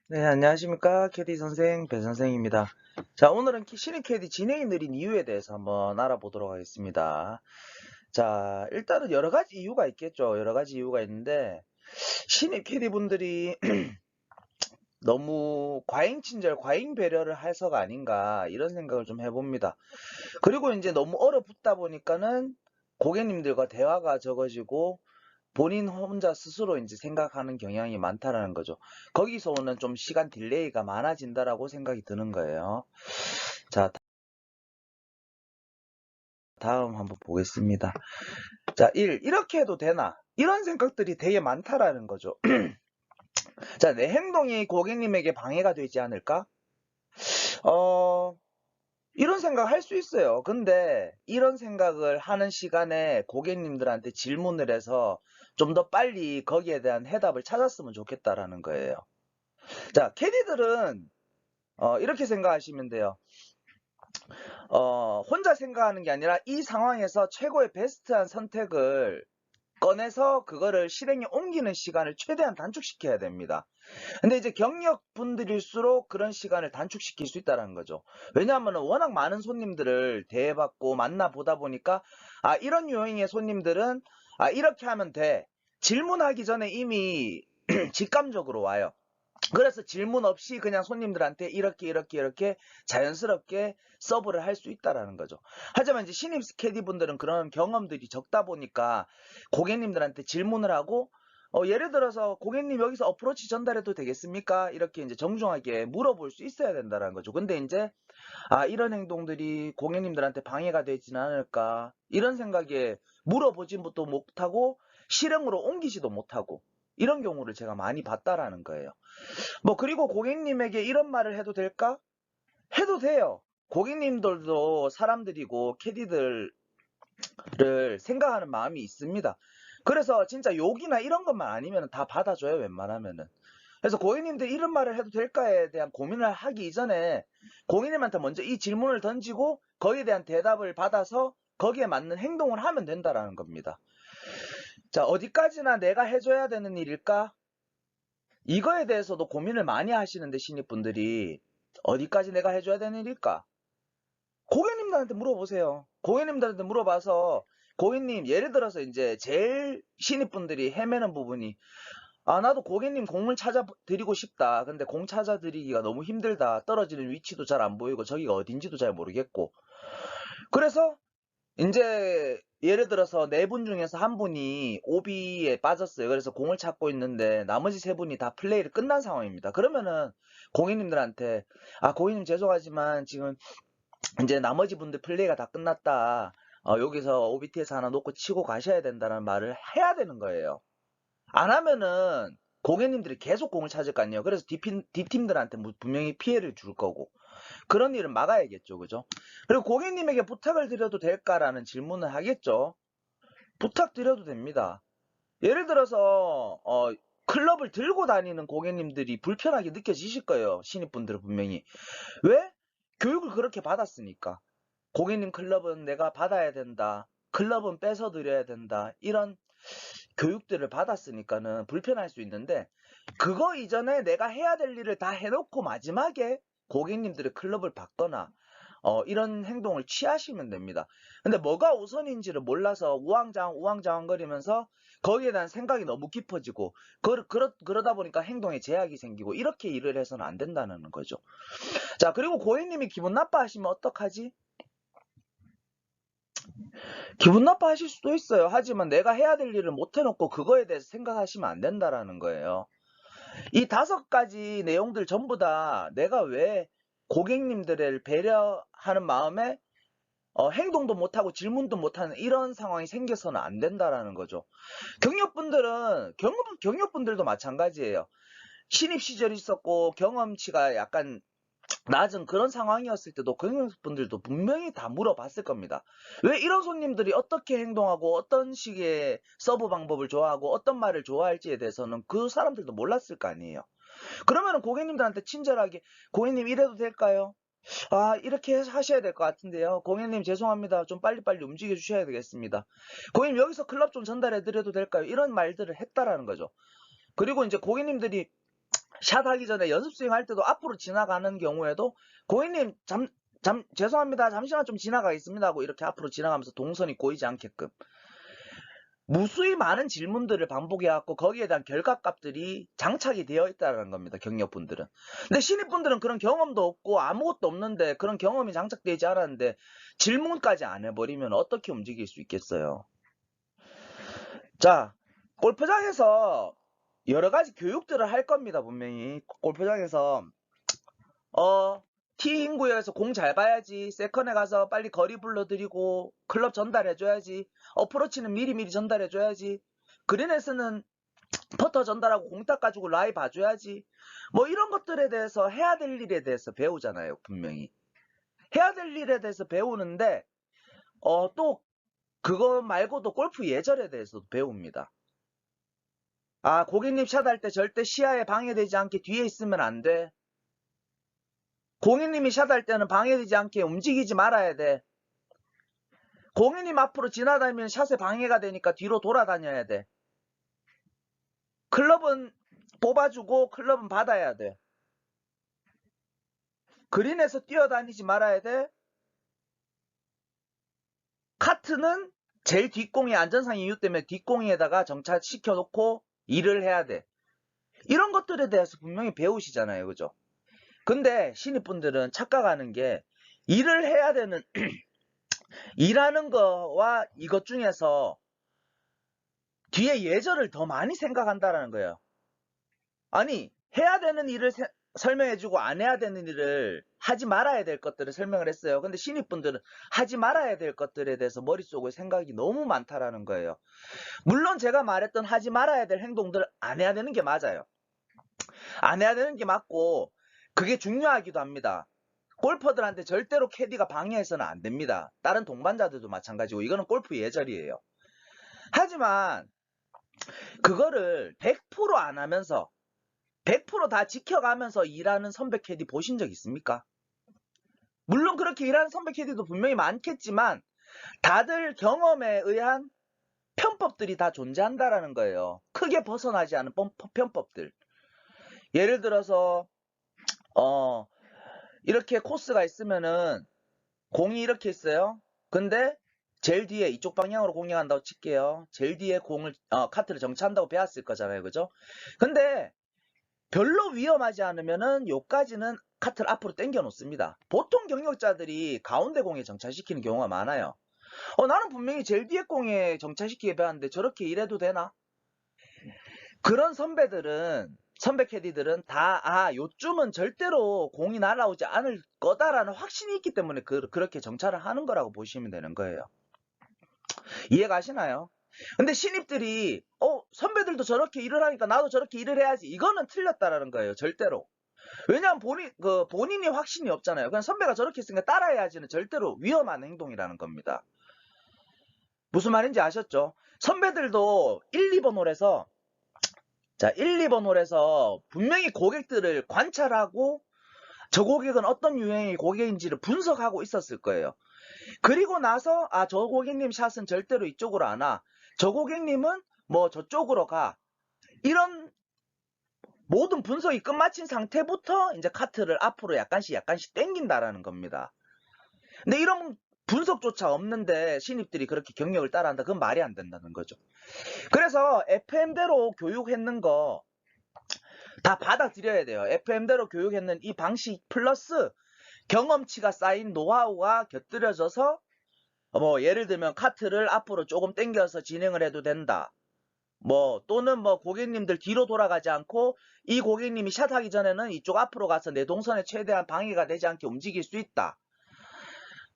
네, 안녕하십니까. 캐디 선생, 배 선생입니다. 자, 오늘은 신입 캐디 진행이 느린 이유에 대해서 한번 알아보도록 하겠습니다. 자, 일단은 여러 가지 이유가 있겠죠. 여러 가지 이유가 있는데, 신입 캐디 분들이 너무 과잉 친절, 과잉 배려를 해서가 아닌가, 이런 생각을 좀 해봅니다. 그리고 이제 너무 얼어붙다 보니까는 고객님들과 대화가 적어지고, 본인 혼자 스스로 이제 생각하는 경향이 많다라는 거죠. 거기서 오는 좀 시간 딜레이가 많아진다라고 생각이 드는 거예요. 자, 다음 한번 보겠습니다. 자, 1. 이렇게 해도 되나? 이런 생각들이 되게 많다라는 거죠. 자, 내 행동이 고객님에게 방해가 되지 않을까? 어, 이런 생각 할 수 있어요. 근데 이런 생각을 하는 시간에 고객님들한테 질문을 해서 좀 더 빨리 거기에 대한 해답을 찾았으면 좋겠다라는 거예요. 자, 캐디들은 이렇게 생각하시면 돼요. 혼자 생각하는 게 아니라 이 상황에서 최고의 베스트한 선택을 꺼내서 그거를 실행에 옮기는 시간을 최대한 단축시켜야 됩니다. 근데 이제 경력 분들일수록 그런 시간을 단축시킬 수 있다는 거죠. 왜냐하면 워낙 많은 손님들을 대해받고 만나보다 보니까 이런 유형의 손님들은 이렇게 하면 돼. 질문하기 전에 이미 직감적으로 와요. 그래서 질문 없이 그냥 손님들한테 이렇게 자연스럽게 서브를 할 수 있다라는 거죠. 하지만 이제 신입 스캐디 분들은 그런 경험들이 적다 보니까 고객님들한테 질문을 하고 예를 들어서 고객님 여기서 어프로치 전달해도 되겠습니까? 이렇게 이제 정중하게 물어볼 수 있어야 된다는 거죠. 근데 이제 이런 행동들이 고객님들한테 방해가 되지는 않을까 이런 생각에 물어보지도 못하고 실행으로 옮기지도 못하고 이런 경우를 제가 많이 봤다라는 거예요. 그리고 고객님에게 이런 말을 해도 될까? 해도 돼요. 고객님들도 사람들이고 캐디들을 생각하는 마음이 있습니다. 그래서 진짜 욕이나 이런 것만 아니면 다 받아줘요, 웬만하면은. 그래서 고객님들 이런 말을 해도 될까에 대한 고민을 하기 이전에 고객님한테 먼저 이 질문을 던지고 거기에 대한 대답을 받아서 거기에 맞는 행동을 하면 된다라는 겁니다. 자, 어디까지나 내가 해줘야 되는 일일까? 이거에 대해서도 고민을 많이 하시는데 신입분들이 어디까지 내가 해줘야 되는 일일까? 고객님들한테 물어보세요. 고객님들한테 물어봐서 고객님 예를 들어서 이제 제일 신입분들이 헤매는 부분이 나도 고객님 공을 찾아드리고 싶다. 근데 공 찾아드리기가 너무 힘들다. 떨어지는 위치도 잘 안 보이고 저기가 어딘지도 잘 모르겠고. 그래서 이제 예를 들어서 네 분 중에서 한 분이 오비에 빠졌어요. 그래서 공을 찾고 있는데 나머지 세 분이 다 플레이를 끝난 상황입니다. 그러면은 고객님들한테 고객님 죄송하지만 지금 이제 나머지 분들 플레이가 다 끝났다. 여기서 OBT에서 하나 놓고 치고 가셔야 된다는 말을 해야 되는 거예요. 안 하면은 고객님들이 계속 공을 찾을 거 아니에요. 그래서 D팀들한테 분명히 피해를 줄 거고. 그런 일은 막아야겠죠. 그죠? 그리고 고객님에게 부탁을 드려도 될까라는 질문을 하겠죠. 부탁드려도 됩니다. 예를 들어서 클럽을 들고 다니는 고객님들이 불편하게 느껴지실 거예요. 신입분들은 분명히. 왜? 교육을 그렇게 받았으니까. 고객님 클럽은 내가 받아야 된다. 클럽은 뺏어 드려야 된다. 이런 교육들을 받았으니까는 불편할 수 있는데 그거 이전에 내가 해야 될 일을 다 해놓고 마지막에 고객님들의 클럽을 받거나 이런 행동을 취하시면 됩니다. 근데 뭐가 우선인지를 몰라서 우왕좌왕거리면서 거기에 대한 생각이 너무 깊어지고 그러다 보니까 행동에 제약이 생기고 이렇게 일을 해서는 안 된다는 거죠. 자, 그리고 고객님이 기분 나빠하시면 어떡하지? 기분 나빠하실 수도 있어요. 하지만 내가 해야 될 일을 못 해놓고 그거에 대해서 생각하시면 안 된다라는 거예요. 이 5가지 내용들 전부 다 내가 왜 고객님들을 배려하는 마음에 행동도 못하고 질문도 못하는 이런 상황이 생겨서는 안 된다라는 거죠. 경력분들도 마찬가지예요. 신입 시절이 있었고 경험치가 약간 낮은 그런 상황이었을 때도 고객분들도 분명히 다 물어봤을 겁니다. 왜 이런 손님들이 어떻게 행동하고 어떤 식의 서브 방법을 좋아하고 어떤 말을 좋아할지에 대해서는 그 사람들도 몰랐을 거 아니에요. 그러면 고객님들한테 친절하게 고객님 이래도 될까요? 이렇게 하셔야 될 것 같은데요. 고객님 죄송합니다. 좀 빨리빨리 움직여 주셔야 되겠습니다. 고객님 여기서 클럽 좀 전달해 드려도 될까요? 이런 말들을 했다라는 거죠. 그리고 이제 고객님들이 샷 하기 전에 연습 스윙 할 때도 앞으로 지나가는 경우에도 고객님 죄송합니다. 잠시만 좀 지나가겠습니다 하고 이렇게 앞으로 지나가면서 동선이 꼬이지 않게끔 무수히 많은 질문들을 반복해왔고 거기에 대한 결과값들이 장착이 되어 있다는 겁니다. 경력분들은. 근데 신입분들은 그런 경험도 없고 아무것도 없는데 그런 경험이 장착되지 않았는데 질문까지 안 해버리면 어떻게 움직일 수 있겠어요. 자, 골프장에서 여러 가지 교육들을 할 겁니다. 분명히 골프장에서 티인 구역에서 공 잘 봐야지, 세컨에 가서 빨리 거리 불러드리고 클럽 전달해줘야지, 어프로치는 미리미리 전달해줘야지, 그린에서는 퍼터 전달하고 공 닦아주고 라이 봐줘야지, 뭐 이런 것들에 대해서 해야 될 일에 대해서 배우잖아요. 분명히 해야 될 일에 대해서 배우는데 또 그거 말고도 골프 예절에 대해서도 배웁니다. 아, 고객님 샷할 때 절대 시야에 방해되지 않게 뒤에 있으면 안 돼. 고객님이 샷할 때는 방해되지 않게 움직이지 말아야 돼. 고객님 앞으로 지나다니면 샷에 방해가 되니까 뒤로 돌아다녀야 돼. 클럽은 뽑아주고 클럽은 받아야 돼. 그린에서 뛰어다니지 말아야 돼. 카트는 제일 뒷공이 안전상 이유 때문에 뒷공에다가 정차시켜 놓고 일을 해야 돼. 이런 것들에 대해서 분명히 배우시잖아요. 그죠? 근데 신입분들은 착각하는 게 일을 해야 되는 일하는 거와 이것 중에서 뒤에 예절을 더 많이 생각한다는 거예요. 아니, 해야 되는 일을 설명해주고 안 해야 되는 일을 하지 말아야 될 것들을 설명을 했어요. 근데 신입분들은 하지 말아야 될 것들에 대해서 머릿속에 생각이 너무 많다라는 거예요. 물론 제가 말했던 하지 말아야 될 행동들을 안 해야 되는 게 맞아요. 안 해야 되는 게 맞고 그게 중요하기도 합니다. 골퍼들한테 절대로 캐디가 방해해서는 안 됩니다. 다른 동반자들도 마찬가지고 이거는 골프 예절이에요. 하지만 그거를 100% 안 하면서 100% 다 지켜가면서 일하는 선배 캐디 보신 적 있습니까? 물론 그렇게 일하는 선배 캐디도 분명히 많겠지만 다들 경험에 의한 편법들이 다 존재한다라는 거예요. 크게 벗어나지 않은 편법들. 예를 들어서 이렇게 코스가 있으면은 공이 이렇게 있어요. 근데 제일 뒤에 이쪽 방향으로 공략한다고 칠게요. 제일 뒤에 카트를 정차한다고 배웠을 거잖아요. 그죠? 근데 별로 위험하지 않으면은 요까지는 카트를 앞으로 당겨 놓습니다. 보통 경력자들이 가운데 공에 정차시키는 경우가 많아요. 나는 분명히 제일 뒤에 공에 정차시키게 배웠는데 저렇게 일해도 되나? 그런 선배 캐디들은 다 요쯤은 절대로 공이 날아오지 않을 거다라는 확신이 있기 때문에 그렇게 정찰을 하는 거라고 보시면 되는 거예요. 이해가시나요? 근데 신입들이 선배들도 저렇게 일을 하니까 나도 저렇게 일을 해야지, 이거는 틀렸다라는 거예요. 절대로. 왜냐하면 본인이 확신이 없잖아요. 그냥 선배가 저렇게 했으니까 따라해야지는 절대로 위험한 행동이라는 겁니다. 무슨 말인지 아셨죠? 선배들도 1, 2번 홀에서 1, 2번 홀에서 분명히 고객들을 관찰하고 저 고객은 어떤 유형의 고객인지를 분석하고 있었을 거예요. 그리고 나서 저 고객님 샷은 절대로 이쪽으로 안 와. 저 고객님은 뭐 저쪽으로 가. 이런 모든 분석이 끝마친 상태부터 이제 카트를 앞으로 약간씩 당긴다라는 겁니다. 근데 이런 분석조차 없는데 신입들이 그렇게 경력을 따라한다. 그건 말이 안 된다는 거죠. 그래서 FM대로 교육했는 거 다 받아들여야 돼요. FM대로 교육했는 이 방식 플러스 경험치가 쌓인 노하우가 곁들여져서 뭐 예를 들면 카트를 앞으로 조금 당겨서 진행을 해도 된다. 또는 고객님들 뒤로 돌아가지 않고 이 고객님이 샷하기 전에는 이쪽 앞으로 가서 내 동선에 최대한 방해가 되지 않게 움직일 수 있다.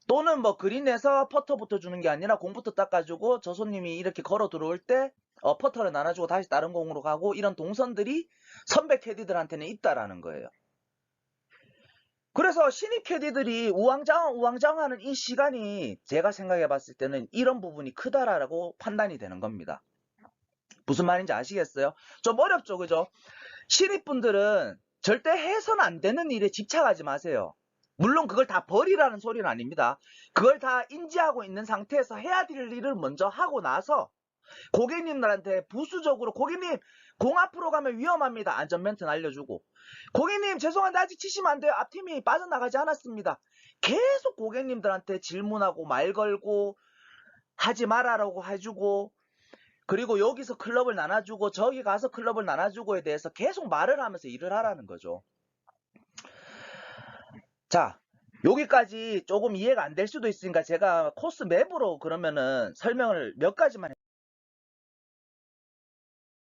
또는 그린에서 퍼터부터 주는 게 아니라 공부터 닦아주고 저 손님이 이렇게 걸어 들어올 때 퍼터를 나눠주고 다시 다른 공으로 가고, 이런 동선들이 선배 캐디들한테는 있다라는 거예요. 그래서 신입 캐디들이 우왕좌왕하는 이 시간이 제가 생각해 봤을 때는 이런 부분이 크다라고 판단이 되는 겁니다. 무슨 말인지 아시겠어요? 좀 어렵죠, 그죠? 신입분들은 절대 해서는 안 되는 일에 집착하지 마세요. 물론 그걸 다 버리라는 소리는 아닙니다. 그걸 다 인지하고 있는 상태에서 해야 될 일을 먼저 하고 나서 고객님들한테 부수적으로 고객님 공 앞으로 가면 위험합니다. 안전멘트 날려주고 고객님 죄송한데 아직 치시면 안 돼요. 앞팀이 빠져나가지 않았습니다. 계속 고객님들한테 질문하고 말 걸고 하지 말아라고 해주고 그리고 여기서 클럽을 나눠주고 저기 가서 클럽을 나눠주고에 대해서 계속 말을 하면서 일을 하라는 거죠. 자, 여기까지 조금 이해가 안 될 수도 있으니까 제가 코스 맵으로 그러면은 설명을 몇 가지만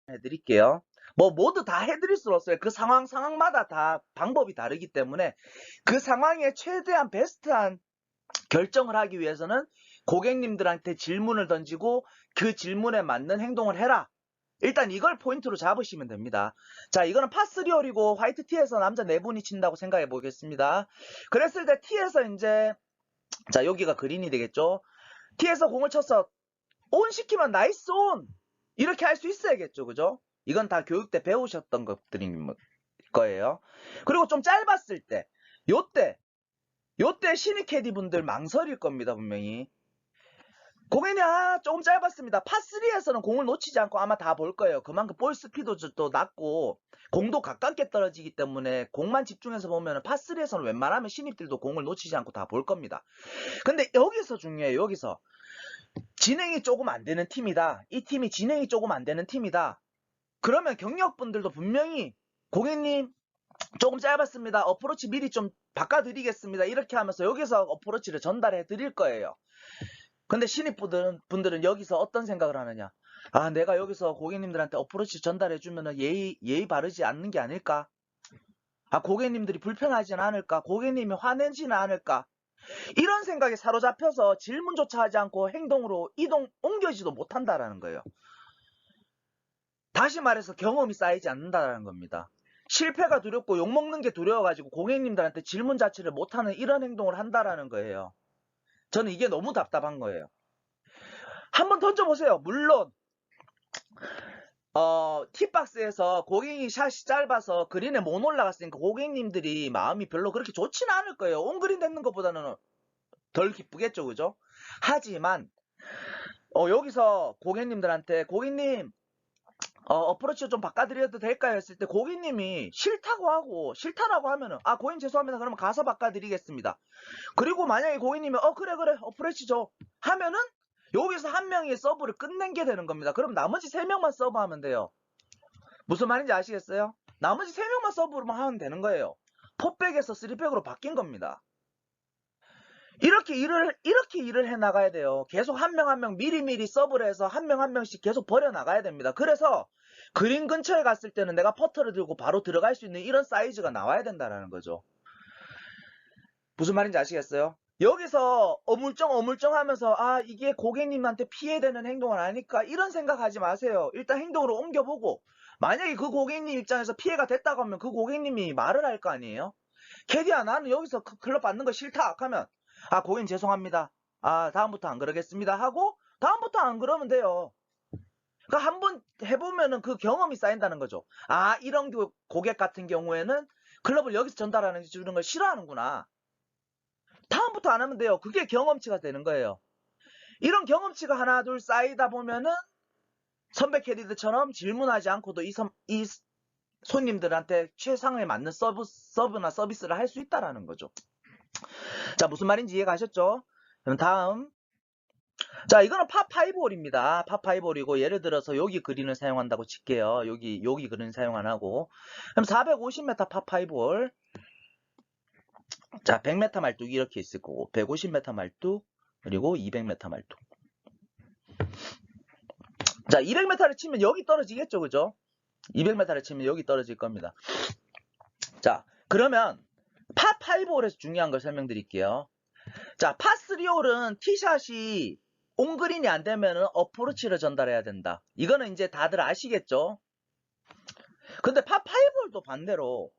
해드릴게요. 뭐 모두 다 해드릴 수 없어요. 그 상황마다 다 방법이 다르기 때문에 그 상황에 최대한 베스트한 결정을 하기 위해서는 고객님들한테 질문을 던지고 그 질문에 맞는 행동을 해라. 일단 이걸 포인트로 잡으시면 됩니다. 자, 이거는 파3홀이고 화이트 티에서 남자 4분이 친다고 생각해 보겠습니다. 그랬을 때 티에서 이제 자, 여기가 그린이 되겠죠. 티에서 공을 쳐서 온 시키면 나이스 온 이렇게 할 수 있어야겠죠. 그죠? 이건 다 교육 때 배우셨던 것들인 거예요. 그리고 좀 짧았을 때 요때 신입 캐디 분들 망설일 겁니다. 분명히. 공연이 조금 짧았습니다. 파3에서는 공을 놓치지 않고 아마 다 볼 거예요. 그만큼 볼 스피드도 낮고 공도 가깝게 떨어지기 때문에 공만 집중해서 보면 파3에서는 웬만하면 신입들도 공을 놓치지 않고 다 볼 겁니다. 근데 여기서 중요해요. 여기서 진행이 조금 안 되는 팀이다. 이 팀이 진행이 조금 안 되는 팀이다. 그러면 경력분들도 분명히 고객님 조금 짧았습니다. 어프로치 미리 좀 바꿔드리겠습니다. 이렇게 하면서 여기서 어프로치를 전달해 드릴 거예요. 근데 신입분들은 여기서 어떤 생각을 하느냐. 아, 내가 여기서 고객님들한테 어프로치 전달해주면 예의 바르지 않는 게 아닐까? 아, 고객님들이 불편하지는 않을까? 고객님이 화내지는 않을까? 이런 생각에 사로잡혀서 질문조차 하지 않고 행동으로 옮겨지도 못한다라는 거예요. 다시 말해서 경험이 쌓이지 않는다라는 겁니다. 실패가 두렵고 욕먹는 게 두려워가지고 고객님들한테 질문 자체를 못하는 이런 행동을 한다라는 거예요. 저는 이게 너무 답답한 거예요. 한번 던져보세요. 물론 티박스에서 고객이 샷이 짧아서 그린에 못 올라갔으니까 고객님들이 마음이 별로 그렇게 좋지는 않을 거예요. 온그린 됐는 것보다는 덜 기쁘겠죠. 그죠? 하지만 여기서 고객님들한테 고객님 어프로치 좀 바꿔드려도 될까요? 했을 때 고객님이 싫다라고 하면은 아 고객님 죄송합니다. 그러면 가서 바꿔드리겠습니다. 그리고 만약에 고객님이 그래 어프로치 줘 하면은 여기서 한 명이 서브를 끝낸 게 되는 겁니다. 그럼 나머지 3명만 서브하면 돼요. 무슨 말인지 아시겠어요? 나머지 3명만 서브로만 하면 되는 거예요. 포백에서 3백으로 바뀐 겁니다. 이렇게 일을 해 나가야 돼요. 계속 한 명 한 명 미리미리 서브를 해서 한 명 한 명씩 계속 버려 나가야 됩니다. 그래서 그린 근처에 갔을 때는 내가 퍼터를 들고 바로 들어갈 수 있는 이런 사이즈가 나와야 된다는 거죠. 무슨 말인지 아시겠어요? 여기서 어물쩡 하면서 이게 고객님한테 피해되는 행동은 아닐까 이런 생각하지 마세요. 일단 행동으로 옮겨보고 만약에 그 고객님 입장에서 피해가 됐다고 하면 그 고객님이 말을 할 거 아니에요? 캐디야 나는 여기서 클럽 받는 거 싫다 하면 고객님 죄송합니다. 다음부터 안 그러겠습니다 하고 다음부터 안 그러면 돼요. 그러니까 한번 해보면은 그 경험이 쌓인다는 거죠. 이런 고객 같은 경우에는 클럽을 여기서 전달하는 주는 걸 싫어하는구나. 다음부터 안 하면 돼요. 그게 경험치가 되는 거예요. 이런 경험치가 하나 둘 쌓이다 보면은 선배 캐디들처럼 질문하지 않고도 이 손님들한테 최상에 맞는 서브나 서비스를 할 수 있다라는 거죠. 자, 무슨 말인지 이해가 가셨죠? 그럼 다음. 자, 이거는 파5홀입니다. 파5홀이고 예를 들어서 여기 그린을 사용한다고 칠게요. 여기 그린 사용 안 하고. 그럼 450m 파5홀. 자, 100m 말뚝 이렇게 있을 거고 150m 말뚝 그리고 200m 말뚝. 자, 200m를 치면 여기 떨어지겠죠. 그죠? 200m를 치면 여기 떨어질 겁니다. 자, 그러면 파5홀에서 중요한 걸 설명드릴게요. 자, 파3홀은 티샷이 온그린이 안 되면 어프로치를 전달해야 된다. 이거는 이제 다들 아시겠죠? 근데 파5홀도 반대로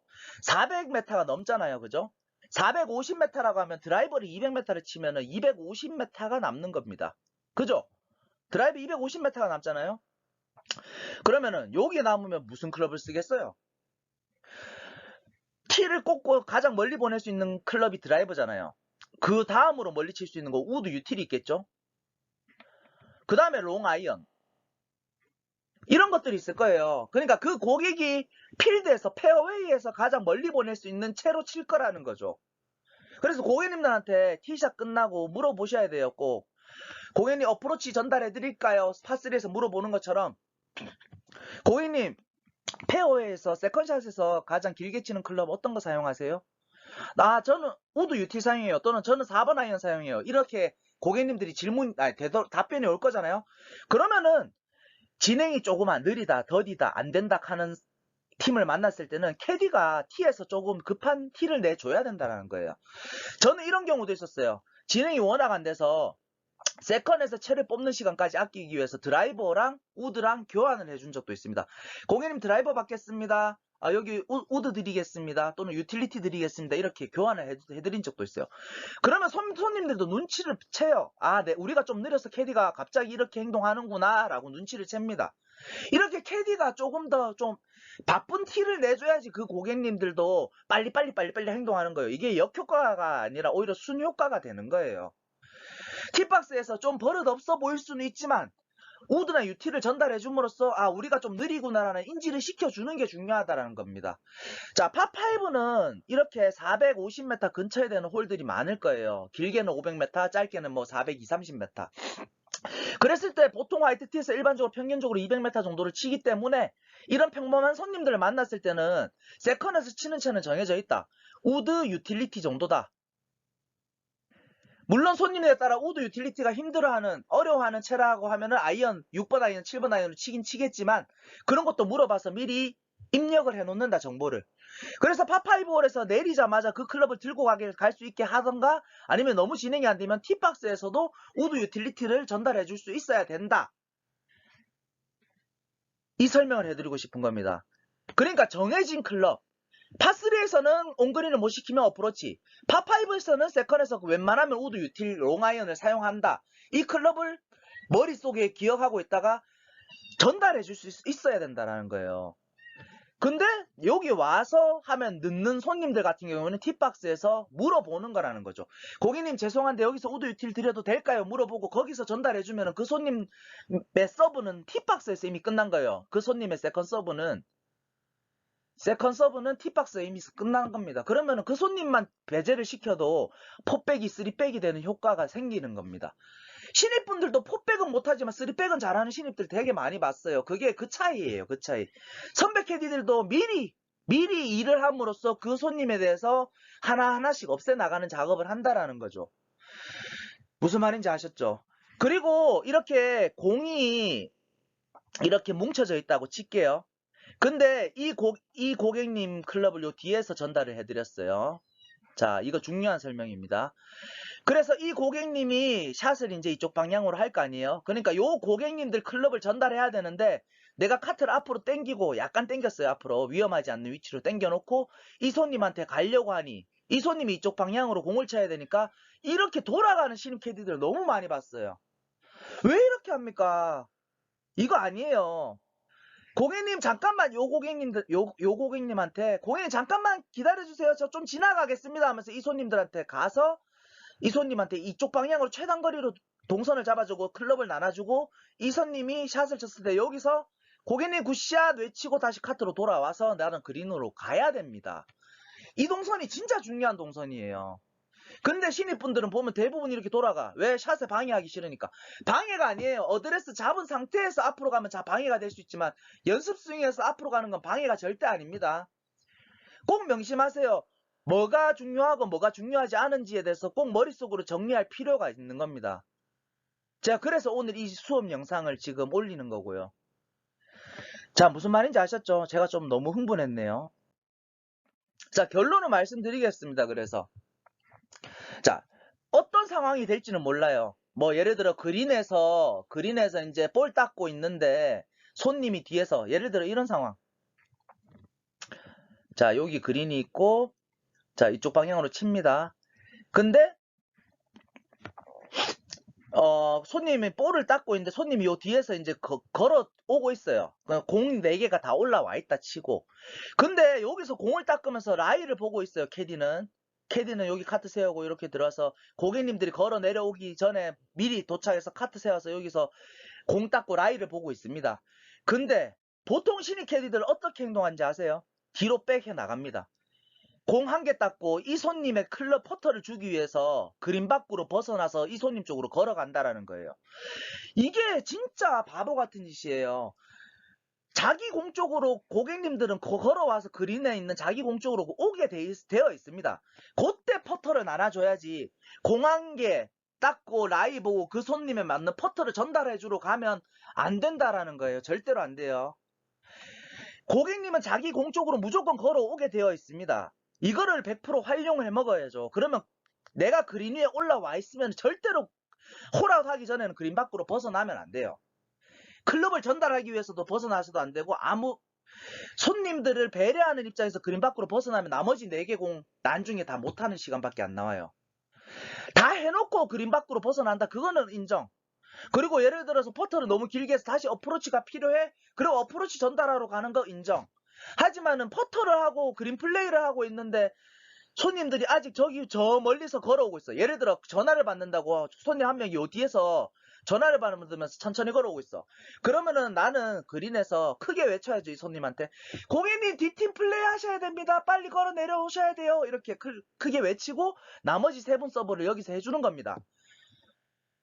400m가 넘잖아요. 그죠? 450m라고 하면 드라이버를 200m를 치면 250m가 남는 겁니다. 그죠? 드라이브 250m가 남잖아요. 그러면은 여기 남으면 무슨 클럽을 쓰겠어요? 티를 꽂고 가장 멀리 보낼 수 있는 클럽이 드라이버잖아요. 그 다음으로 멀리 칠 수 있는 거 우드 유틸이 있겠죠? 그 다음에 롱 아이언. 이런 것들이 있을 거예요. 그러니까 그 고객이 필드에서 페어웨이에서 가장 멀리 보낼 수 있는 채로 칠 거라는 거죠. 그래서 고객님들한테 티샷 끝나고 물어보셔야 돼요. 꼭 고객님 어프로치 전달해 드릴까요? 파3에서 물어보는 것처럼 고객님 페어웨이에서 세컨샷에서 가장 길게 치는 클럽 어떤 거 사용하세요? 저는 우드 UT 사용해요. 또는 저는 4번 아이언 사용해요. 이렇게 고객님들이 답변이 올 거잖아요. 그러면은 진행이 조금만 느리다, 더디다, 안 된다 하는 팀을 만났을 때는 캐디가 티에서 조금 급한 티를 내줘야 된다는 거예요. 저는 이런 경우도 있었어요. 진행이 워낙 안 돼서 세컨에서 채를 뽑는 시간까지 아끼기 위해서 드라이버랑 우드랑 교환을 해준 적도 있습니다. 고객님 드라이버 받겠습니다. 여기 우드 드리겠습니다. 또는 유틸리티 드리겠습니다. 이렇게 교환을 해드린 적도 있어요. 그러면 손님들도 눈치를 채요. 네, 우리가 좀 느려서 캐디가 갑자기 이렇게 행동하는구나 라고 눈치를 챕니다. 이렇게 캐디가 조금 더 좀 바쁜 티를 내줘야지 그 고객님들도 빨리빨리 행동하는 거예요. 이게 역효과가 아니라 오히려 순효과가 되는 거예요. 티박스에서 좀 버릇없어 보일 수는 있지만 우드나 UT를 전달해 줌으로써 우리가 좀 느리구나라는 인지를 시켜주는 게 중요하다는 겁니다. 자, 파5는 이렇게 450m 근처에 되는 홀들이 많을 거예요. 길게는 500m, 짧게는 뭐 420, 30m. 그랬을 때 보통 화이트티에서 일반적으로 평균적으로 200m 정도를 치기 때문에 이런 평범한 손님들을 만났을 때는 세컨에서 치는 채는 정해져 있다. 우드 유틸리티 정도다. 물론 손님에 따라 우드 유틸리티가 힘들어하는 어려워하는 채라고 하면은 6번 아이언 7번 아이언으로 치긴 치겠지만 그런 것도 물어봐서 미리 입력을 해놓는다, 정보를. 그래서 파5홀에서 내리자마자 그 클럽을 들고 갈 수 있게 하던가 아니면 너무 진행이 안 되면 티박스에서도 우드 유틸리티를 전달해 줄 수 있어야 된다. 이 설명을 해드리고 싶은 겁니다. 그러니까 정해진 클럽, 파3에서는 온그린을 못 시키면 어프로치, 파5에서는 세컨에서 웬만하면 우드 유틸 롱아이언을 사용한다. 이 클럽을 머릿속에 기억하고 있다가 전달해 줄 수 있어야 된다는 거예요. 근데 여기 와서 하면 늦는 손님들 같은 경우는 팁박스에서 물어보는 거라는 거죠. 고객님 죄송한데 여기서 우드 유틸 드려도 될까요? 물어보고 거기서 전달해주면 그 손님의 서브는 팁박스에서 이미 끝난 거예요. 그 손님의 세컨 서브는 팁박스에 이미 끝난 겁니다. 그러면 그 손님만 배제를 시켜도 포백이 3백이 되는 효과가 생기는 겁니다. 신입분들도 포백은 못하지만 3백은 잘하는 신입들 되게 많이 봤어요. 그게 그 차이예요. 그 차이. 선배 캐디들도 미리 일을 함으로써 그 손님에 대해서 하나하나씩 없애나가는 작업을 한다라는 거죠. 무슨 말인지 아셨죠? 그리고 이렇게 공이 이렇게 뭉쳐져 있다고 칠게요. 근데 이 고객님 클럽을 요 뒤에서 전달을 해드렸어요. 자, 이거 중요한 설명입니다. 그래서 이 고객님이 샷을 이제 이쪽 방향으로 할 거 아니에요. 그러니까 요 고객님들 클럽을 전달해야 되는데 내가 카트를 앞으로 당기고 약간 당겼어요. 앞으로 위험하지 않는 위치로 당겨놓고 이 손님한테 가려고 하니 이 손님이 이쪽 방향으로 공을 쳐야 되니까 이렇게 돌아가는 신입 캐디들 너무 많이 봤어요. 왜 이렇게 합니까? 이거 아니에요. 고객님 잠깐만 요 고객님한테 고객님 잠깐만 기다려주세요. 저 좀 지나가겠습니다 하면서 이 손님들한테 가서 이 손님한테 이쪽 방향으로 최단 거리로 동선을 잡아주고 클럽을 나눠주고 이 손님이 샷을 쳤을 때 여기서 고객님 굿샷 외치고 다시 카트로 돌아와서 나는 그린으로 가야 됩니다. 이 동선이 진짜 중요한 동선이에요. 근데 신입분들은 보면 대부분 이렇게 돌아가. 왜? 샷에 방해하기 싫으니까. 방해가 아니에요. 어드레스 잡은 상태에서 앞으로 가면 방해가 될 수 있지만 연습 스윙에서 앞으로 가는 건 방해가 절대 아닙니다. 꼭 명심하세요. 뭐가 중요하고 뭐가 중요하지 않은지에 대해서 꼭 머릿속으로 정리할 필요가 있는 겁니다. 제가 그래서 오늘 이 수업 영상을 지금 올리는 거고요. 자, 무슨 말인지 아셨죠? 제가 좀 너무 흥분했네요. 자, 결론을 말씀드리겠습니다. 그래서 자, 어떤 상황이 될지는 몰라요. 뭐 예를 들어 그린에서 이제 볼 닦고 있는데 손님이 뒤에서 예를 들어 이런 상황. 자, 여기 그린이 있고 자, 이쪽 방향으로 칩니다. 근데 손님이 볼을 닦고 있는데 손님이 요 뒤에서 이제 걸어 오고 있어요. 공 4개가 다 올라와 있다 치고. 근데 여기서 공을 닦으면서 라이를 보고 있어요. 캐디는 여기 카트 세우고 이렇게 들어서 고객님들이 걸어 내려오기 전에 미리 도착해서 카트 세워서 여기서 공 닦고 라이를 보고 있습니다. 근데 보통 신입 캐디들 어떻게 행동하는지 아세요? 뒤로 백해 나갑니다. 공 한 개 땄고 이 손님의 클럽 퍼터를 주기 위해서 그린 밖으로 벗어나서 이 손님 쪽으로 걸어간다라는 거예요. 이게 진짜 바보 같은 짓이에요. 자기 공 쪽으로 고객님들은 걸어와서 그린에 있는 자기 공 쪽으로 오게 되어 있습니다. 그때 퍼터를 나눠줘야지. 공 한 개 땄고 라이 보고 그 손님에 맞는 퍼터를 전달해주러 가면 안 된다라는 거예요. 절대로 안 돼요. 고객님은 자기 공 쪽으로 무조건 걸어오게 되어 있습니다. 이거를 100% 활용을 해 먹어야죠. 그러면 내가 그린 위에 올라와 있으면 절대로 홀아웃 하기 전에는 그린 밖으로 벗어나면 안 돼요. 클럽을 전달하기 위해서도 벗어나서도 안 되고 아무 손님들을 배려하는 입장에서 그린 밖으로 벗어나면 나머지 4개 공 나중에 다 못하는 시간밖에 안 나와요. 다 해놓고 그린 밖으로 벗어난다. 그거는 인정. 그리고 예를 들어서 퍼터를 너무 길게 해서 다시 어프로치가 필요해? 그리고 어프로치 전달하러 가는 거 인정. 하지만은 퍼터를 하고 그린 플레이를 하고 있는데 손님들이 아직 저기 저 멀리서 걸어오고 있어. 예를 들어 전화를 받는다고 손님 한 명이 요 뒤에서 전화를 받으면서 천천히 걸어오고 있어. 그러면은 나는 그린에서 크게 외쳐야죠. 이 손님한테. 고객님 뒷팀 플레이 하셔야 됩니다. 빨리 걸어 내려오셔야 돼요. 이렇게 크게 외치고 나머지 3분 서브를 여기서 해주는 겁니다.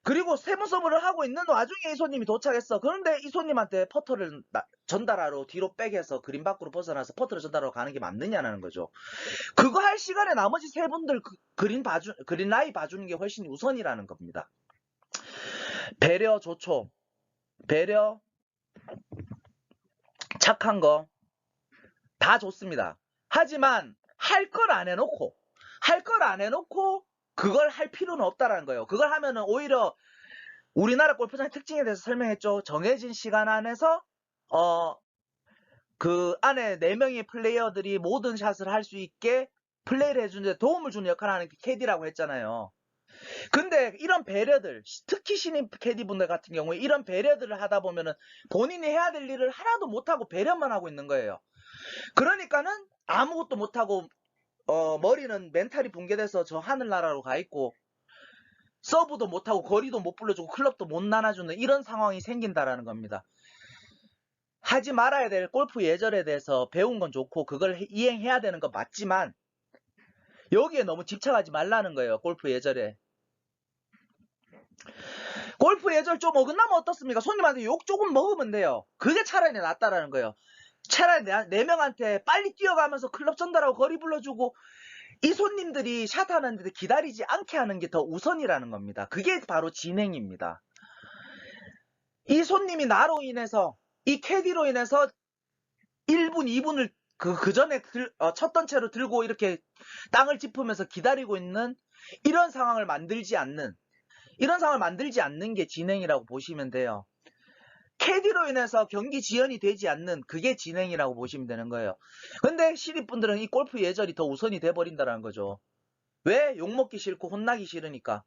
그리고 3분 서브를 하고 있는 와중에 이 손님이 도착했어. 그런데 이 손님한테 퍼터를 전달하러 뒤로 백해서 그린 밖으로 벗어나서 퍼터를 전달하러 가는 게 맞느냐는 거죠. 그거 할 시간에 나머지 3분들 그린 라이 봐주는 게 훨씬 우선이라는 겁니다. 배려 좋죠. 배려, 착한 거 다 좋습니다. 하지만 할 걸 안 해놓고 그걸 할 필요는 없다라는 거예요. 그걸 하면은 오히려 우리나라 골프장의 특징에 대해서 설명했죠. 정해진 시간 안에서 그 안에 4명의 플레이어들이 모든 샷을 할 수 있게 플레이를 해주는데 도움을 주는 역할을 하는 게 캐디라고 했잖아요. 근데 이런 배려들, 특히 신입 캐디분들 같은 경우에 이런 배려들을 하다 보면은 본인이 해야 될 일을 하나도 못하고 배려만 하고 있는 거예요. 그러니까는 아무것도 못하고 머리는 멘탈이 붕괴돼서 저 하늘나라로 가 있고 서브도 못하고 거리도 못 불러주고 클럽도 못 나눠주는 이런 상황이 생긴다라는 겁니다. 하지 말아야 될 골프 예절에 대해서 배운 건 좋고 그걸 이행해야 되는 건 맞지만 여기에 너무 집착하지 말라는 거예요. 골프 예절에. 골프 예절 좀 어긋나면 어떻습니까? 손님한테 욕 조금 먹으면 돼요. 그게 차라리 낫다라는 거예요. 차라리 4명한테 빨리 뛰어가면서 클럽 전달하고 거리 불러주고 이 손님들이 샷하는데 기다리지 않게 하는 게 더 우선이라는 겁니다. 그게 바로 진행입니다. 이 손님이 나로 인해서 이 캐디로 인해서 1분, 2분을 그 전에 쳤던 채로 들고 이렇게 땅을 짚으면서 기다리고 있는 이런 상황을 만들지 않는 게 진행이라고 보시면 돼요. 캐디로 인해서 경기 지연이 되지 않는 그게 진행이라고 보시면 되는 거예요. 근데 신입분들은 이 골프 예절이 더 우선이 돼버린다는 거죠. 왜? 욕먹기 싫고 혼나기 싫으니까.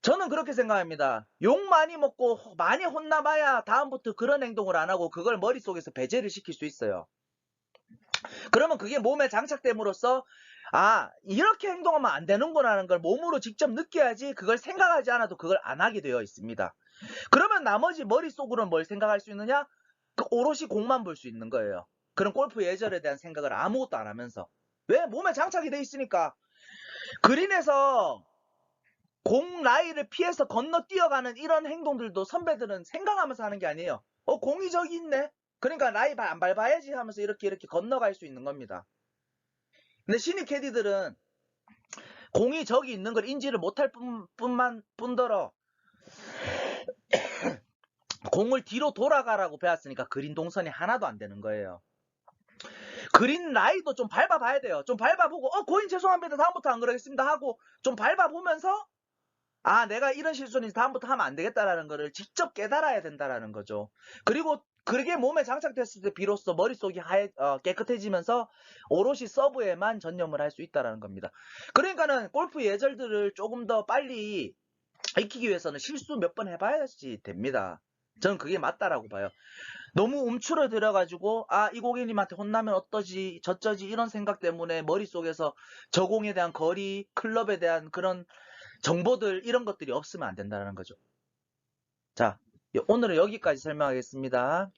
저는 그렇게 생각합니다. 욕 많이 먹고 많이 혼나봐야 다음부터 그런 행동을 안 하고 그걸 머릿속에서 배제를 시킬 수 있어요. 그러면 그게 몸에 장착됨으로써 이렇게 행동하면 안 되는구나라는 걸 몸으로 직접 느껴야지 그걸 생각하지 않아도 그걸 안 하게 되어 있습니다. 그러면 나머지 머릿속으로는 뭘 생각할 수 있느냐? 오롯이 공만 볼 수 있는 거예요. 그런 골프 예절에 대한 생각을 아무것도 안 하면서. 왜? 몸에 장착이 돼 있으니까. 그린에서 공 라인을 피해서 건너 뛰어가는 이런 행동들도 선배들은 생각하면서 하는 게 아니에요. 공이 저기 있네. 그러니까 라인 안 밟아야지 하면서 이렇게 건너갈 수 있는 겁니다. 근데 신입 캐디들은 공이 저기 있는 걸 인지를 못할 뿐더러 공을 뒤로 돌아가라고 배웠으니까 그린 동선이 하나도 안 되는 거예요. 그린 라이도 좀 밟아봐야 돼요. 좀 밟아보고 고인 죄송합니다. 다음부터 안 그러겠습니다 하고 좀 밟아보면서 내가 이런 실수는 다음부터 하면 안 되겠다라는 거를 직접 깨달아야 된다라는 거죠. 그리고 그게 몸에 장착됐을 때 비로소 머릿속이 깨끗해지면서 오롯이 서브에만 전념을 할 수 있다라는 겁니다. 그러니까는 골프 예절들을 조금 더 빨리 익히기 위해서는 실수 몇 번 해봐야지 됩니다. 저는 그게 맞다라고 봐요. 너무 움츠러들어가지고 이 고객님한테 혼나면 어떠지 저쩌지 이런 생각 때문에 머릿속에서 저 공에 대한 거리, 클럽에 대한 그런 정보들 이런 것들이 없으면 안 된다는 거죠. 자, 오늘은 여기까지 설명하겠습니다.